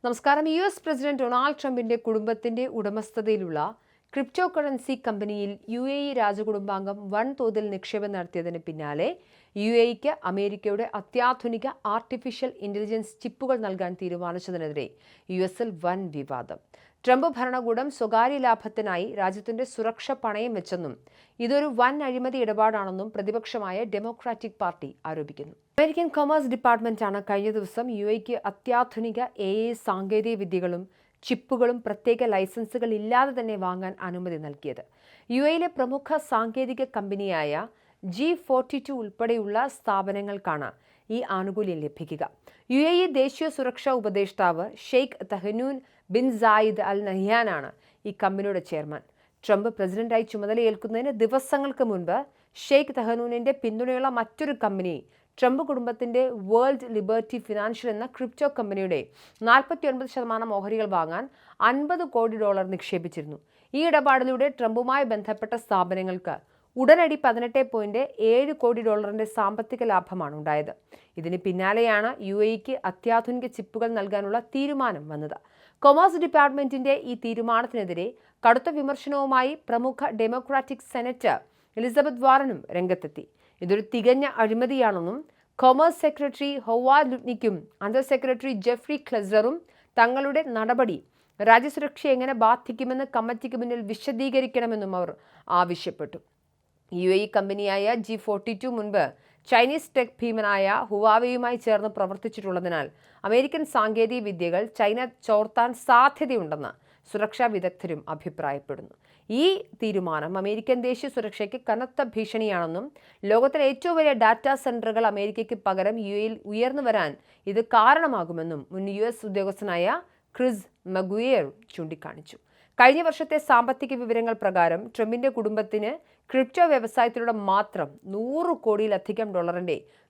നമസ്കാരം. US president Donald ട്രംപിന്റെ കുടുംബത്തിന്റെ ഉടമസ്ഥതയിലുള്ള ക്രിപ്റ്റോ കറൻസി കമ്പനിയിൽ UAE രാജകുടുംബാംഗം വൻതോതിൽ നിക്ഷേപം നടത്തിയതിന് പിന്നാലെ UAEക്ക് അമേരിക്കയുടെ അത്യാധുനിക ആർട്ടിഫിഷ്യൽ ഇന്റലിജൻസ് ചിപ്പുകൾ നൽകാൻ തീരുമാനിച്ചതിനെതിരെ USൽ വൻ വിവാദം. ട്രംപ് ഭരണകൂടം സ്വകാര്യ ലാഭത്തിനായി രാജ്യത്തിന്റെ സുരക്ഷ പണയം വെച്ചെന്നും ഇതൊരു വൻ അഴിമതി ഇടപാടാണെന്നും പ്രതിപക്ഷമായ ഡെമോക്രാറ്റിക് പാർട്ടി ആരോപിക്കുന്നു. അമേരിക്കൻ കൊമേഴ്സ് ഡിപ്പാർട്ട്മെന്റാണ് കഴിഞ്ഞ ദിവസം UAEക്ക് അത്യാധുനിക AI സാങ്കേതിക വിദ്യകളും ചിപ്പുകളും പ്രത്യേക ലൈസൻസുകൾ ഇല്ലാതെ തന്നെ വാങ്ങാൻ അനുമതി നൽകിയത്. UAEയിലെ പ്രമുഖ സാങ്കേതിക കമ്പനിയായ G42 ഉൾപ്പെടെയുള്ള സ്ഥാപനങ്ങൾക്കാണ് ഈ ആനുകൂല്യം ലഭിക്കുക. UAE ദേശീയ സുരക്ഷാ ഉപദേഷ്ടാവ് Sheikh Tahnoun bin Zayed Al നഹ്യാനാണ് ഈ കമ്പനിയുടെ ചെയർമാൻ. ട്രംപ് പ്രസിഡന്റായി ചുമതലയേൽക്കുന്നതിന് ദിവസങ്ങൾക്ക് മുൻപ് ഷെയ്ഖ് തഹനൂനിന്റെ പിന്തുണയുള്ള മറ്റൊരു കമ്പനി ട്രംപ് കുടുംബത്തിന്റെ വേൾഡ് ലിബർട്ടി ഫിനാൻഷ്യൽ എന്ന ക്രിപ്റ്റോ കമ്പനിയുടെ 49% ഓഹരികൾ വാങ്ങാൻ $50 കോടി നിക്ഷേപിച്ചിരുന്നു. ഈ ഇടപാടിലൂടെ ട്രംപുമായി ബന്ധപ്പെട്ട സ്ഥാപനങ്ങൾക്ക് ഉടനടി $18.7 കോടി സാമ്പത്തിക ലാഭമാണ് ഉണ്ടായത്. ഇതിന് പിന്നാലെയാണ് UAEക്ക് അത്യാധുനിക ചിപ്പുകൾ നൽകാനുള്ള തീരുമാനം വന്നത്. കൊമേഴ്സ് ഡിപ്പാർട്ട്മെന്റിന്റെ ഈ തീരുമാനത്തിനെതിരെ കടുത്ത വിമർശനവുമായി പ്രമുഖ ഡെമോക്രാറ്റിക് സെനറ്റർ എലിസബത്ത് വാറനും രംഗത്തെത്തി. ഇതൊരു തികഞ്ഞ അഴിമതിയാണെന്നും കൊമേഴ്സ് സെക്രട്ടറി ഹൊവാർഡ് ലുട്നിക്കും അണ്ടർ സെക്രട്ടറി ജെഫ്രി ക്ലെസറും തങ്ങളുടെ നടപടി രാജ്യസുരക്ഷയെ എങ്ങനെ ബാധിക്കുമെന്ന് കമ്മിറ്റിക്ക് മുന്നിൽ വിശദീകരിക്കണമെന്നും അവർ ആവശ്യപ്പെട്ടു. UAE കമ്പനിയായ G42 മുൻപ് ചൈനീസ് ടെക് ഭീമനായ ഹുവാവെയുമായി ചേർന്ന് പ്രവർത്തിച്ചിട്ടുള്ളതിനാൽ അമേരിക്കൻ സാങ്കേതിക വിദ്യകൾ ചൈന ചോർത്താൻ സാധ്യതയുണ്ടെന്ന് സുരക്ഷാ വിദഗ്ധരും അഭിപ്രായപ്പെടുന്നു. ഈ തീരുമാനം അമേരിക്കൻ ദേശീയ സുരക്ഷയ്ക്ക് കനത്ത ഭീഷണിയാണെന്നും ലോകത്തിലെ ഏറ്റവും വലിയ ഡാറ്റാ സെന്ററുകൾ അമേരിക്കയ്ക്ക് പകരം UAEയിൽ ഉയർന്നു വരാൻ ഇത് കാരണമാകുമെന്നും മുൻ US ഉദ്യോഗസ്ഥനായ ക്രിസ് മഗുയേർ ചൂണ്ടിക്കാണിച്ചു. കഴിഞ്ഞ വർഷത്തെ സാമ്പത്തിക വിവരങ്ങൾ പ്രകാരം ട്രംപിന്റെ കുടുംബത്തിന് ക്രിപ്റ്റോ വ്യവസായത്തിലൂടെ മാത്രം $100 കോടിയിലധികം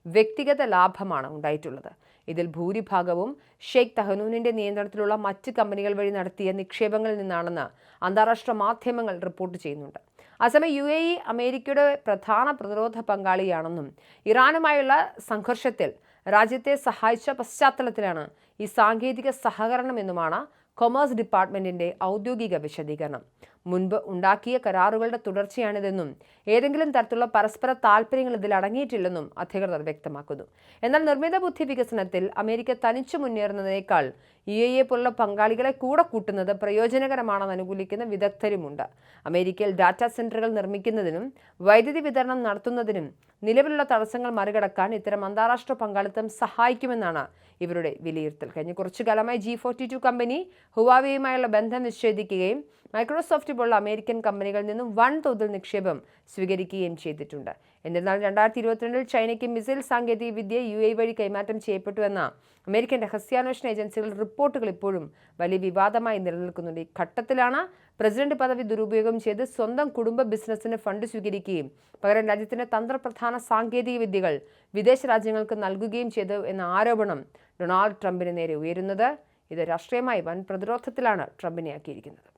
വ്യക്തിഗത ലാഭമാണ് ഉണ്ടായിട്ടുള്ളത്. ഇതിൽ ഭൂരിഭാഗവും ഷെയ്ഖ് തഹനൂനിന്റെ നിയന്ത്രണത്തിലുള്ള മറ്റ് കമ്പനികൾ വഴി നടത്തിയ നിക്ഷേപങ്ങളിൽ നിന്നാണെന്ന് അന്താരാഷ്ട്ര മാധ്യമങ്ങൾ റിപ്പോർട്ട് ചെയ്യുന്നുണ്ട്. അതേസമയം UAE അമേരിക്കയുടെ പ്രധാന പ്രതിരോധ പങ്കാളിയാണെന്നും ഇറാനുമായുള്ള സംഘർഷത്തിൽ രാജ്യത്തെ സഹായിച്ച പശ്ചാത്തലത്തിലാണ് ഈ സാങ്കേതിക സഹകരണം എന്നുമാണ് കൊമേഴ്സ് ഡിപ്പാർട്ട്മെന്റിന്റെ ഔദ്യോഗിക വിശദീകരണം. മുൻപ് ഉണ്ടാക്കിയ കരാറുകളുടെ തുടർച്ചയാണിതെന്നും ഏതെങ്കിലും തരത്തിലുള്ള പരസ്പര താൽപ്പര്യങ്ങൾ ഇതിൽ അടങ്ങിയിട്ടില്ലെന്നും അധികൃതർ വ്യക്തമാക്കുന്നു. എന്നാൽ നിർമ്മിത ബുദ്ധി വികസനത്തിൽ അമേരിക്ക തനിച്ചു മുന്നേറുന്നതിനേക്കാൾ UAE പോലുള്ള പങ്കാളികളെ കൂടെ കൂട്ടുന്നത് പ്രയോജനകരമാണെന്ന് അനുകൂലിക്കുന്ന വിദഗ്ധരുമുണ്ട്. അമേരിക്കയിൽ ഡാറ്റാ സെന്ററുകൾ നിർമ്മിക്കുന്നതിനും വൈദ്യുതി വിതരണം നടത്തുന്നതിനും നിലവിലുള്ള തടസ്സങ്ങൾ മറികടക്കാൻ ഇത്തരം അന്താരാഷ്ട്ര പങ്കാളിത്തം സഹായിക്കുമെന്നാണ് ഇവരുടെ വിലയിരുത്തൽ. കഴിഞ്ഞ കുറച്ചു കാലമായി G42 കമ്പനി ഹുവാവെയുമായുള്ള ബന്ധം വിച്ഛേദിക്കുകയും മൈക്രോസോഫ്റ്റ് പോലുള്ള അമേരിക്കൻ കമ്പനികളിൽ നിന്നും വൻതോതിൽ നിക്ഷേപം സ്വീകരിക്കുകയും ചെയ്തിട്ടുണ്ട്. എന്നിരുന്നാൽ 2022 ചൈനയ്ക്ക് മിസൈൽ സാങ്കേതിക വിദ്യ UAE വഴി കൈമാറ്റം ചെയ്യപ്പെട്ടുവെന്ന അമേരിക്കൻ രഹസ്യാന്വേഷണ ഏജൻസികളുടെ റിപ്പോർട്ടുകൾ ഇപ്പോഴും വലിയ വിവാദമായി നിലനിൽക്കുന്നുണ്ട്. ഈ ഘട്ടത്തിലാണ് പ്രസിഡന്റ് പദവി ദുരുപയോഗം ചെയ്ത് സ്വന്തം കുടുംബ ബിസിനസ്സിന് ഫണ്ട് സ്വീകരിക്കുകയും പകരം രാജ്യത്തിന്റെ തന്ത്രപ്രധാന സാങ്കേതിക വിദ്യകൾ വിദേശ രാജ്യങ്ങൾക്ക് നൽകുകയും ചെയ്തു എന്ന ആരോപണം ഡൊണാൾഡ് ട്രംപിന് നേരെ ഉയരുന്നത്. ഇത് രാഷ്ട്രീയമായി വൻ പ്രതിരോധത്തിലാണ് ട്രംപിനെ ആക്കിയിരിക്കുന്നത്.